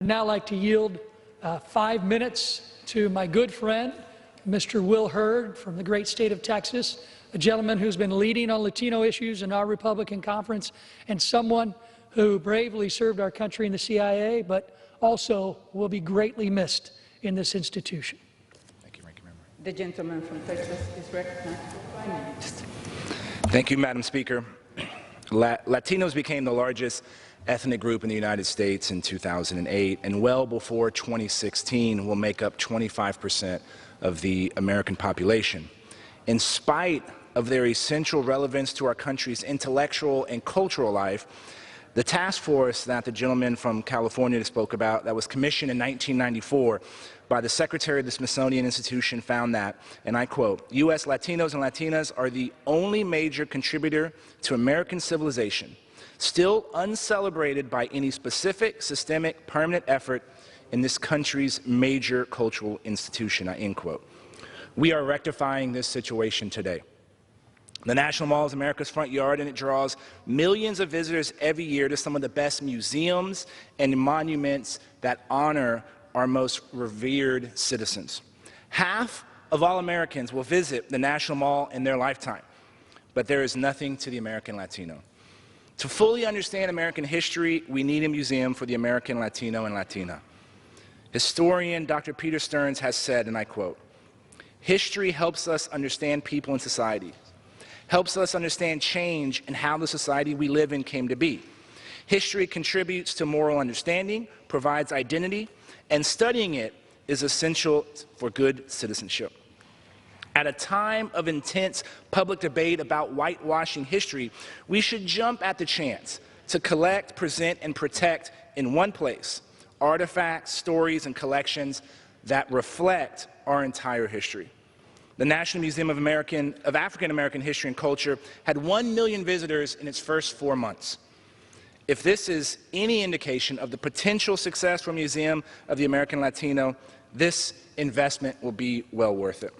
I'd now like to yield 5 minutes to my good friend, Mr. Will Hurd from the great state of Texas, a gentleman who's been leading on Latino issues in our Republican conference and someone who bravely served our country in the CIA, but also will be greatly missed in this institution. Thank you, Ranking Member. The gentleman from Texas is recognized for 5 minutes. Thank you, Madam Speaker. Latinos became the largest ethnic group in the United States in 2008, and well before 2016 will make up 25% of the American population. In spite of their essential relevance to our country's intellectual and cultural life, the task force that the gentleman from California spoke about, that was commissioned in 1994 by the Secretary of the Smithsonian Institution, found that, and I quote, "U.S. Latinos and Latinas are the only major contributor to American civilization, still uncelebrated by any specific, systemic, permanent effort in this country's major cultural institution," end quote. We are rectifying this situation today. The National Mall is America's front yard, and it draws millions of visitors every year to some of the best museums and monuments that honor our most revered citizens. Half of all Americans will visit the National Mall in their lifetime, but there is nothing to the American Latino. To fully understand American history, we need a museum for the American Latino and Latina. Historian Dr. Peter Stearns has said, and I quote, "History helps us understand people and society, helps us understand change and how the society we live in came to be. History contributes to moral understanding, provides identity, and studying it is essential for good citizenship." At a time of intense public debate about whitewashing history, we should jump at the chance to collect, present, and protect in one place artifacts, stories, and collections that reflect our entire history. The National Museum of African American History and Culture had 1 million visitors in its first 4 months. If this is any indication of the potential success for a Museum of the American Latino, this investment will be well worth it.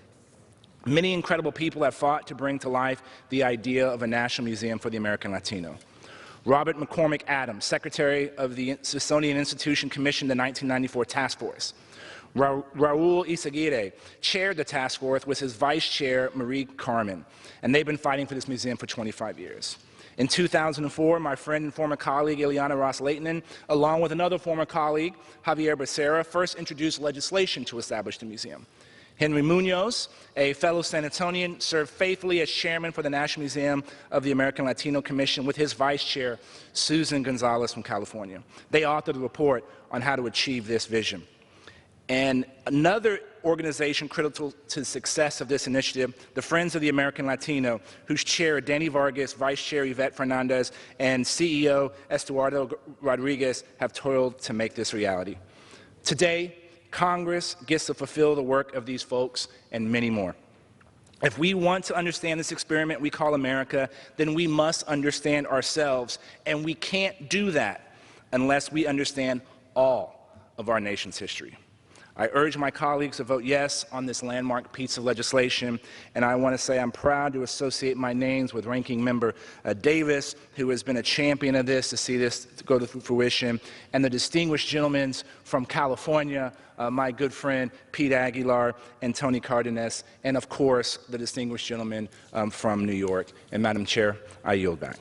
Many incredible people have fought to bring to life the idea of a National Museum for the American Latino. Robert McCormick Adams, Secretary of the Smithsonian Institution, commissioned the 1994 task force. Raul Izaguirre chaired the task force with his vice chair, Marie Carmen, and they've been fighting for this museum for 25 years. In 2004, my friend and former colleague, Ileana Ros-Lehtinen, along with another former colleague, Javier Becerra, first introduced legislation to establish the museum. Henry Munoz, a fellow San Antonian, served faithfully as chairman for the National Museum of the American Latino Commission with his vice chair, Susan Gonzalez from California. They authored a report on how to achieve this vision. And another organization critical to the success of this initiative, the Friends of the American Latino, whose chair, Danny Vargas, vice chair, Yvette Fernandez, and CEO, Estuardo Rodriguez, have toiled to make this reality. Today, Congress gets to fulfill the work of these folks and many more. If we want to understand this experiment we call America, then we must understand ourselves, and we can't do that unless we understand all of our nation's history. I urge my colleagues to vote yes on this landmark piece of legislation, and I want to say I'm proud to associate my names with Ranking Member Davis, who has been a champion of this to see this go to fruition, and the distinguished gentlemen from California, my good friend Pete Aguilar and Tony Cardenas, and of course the distinguished gentleman from New York. And Madam Chair, I yield back.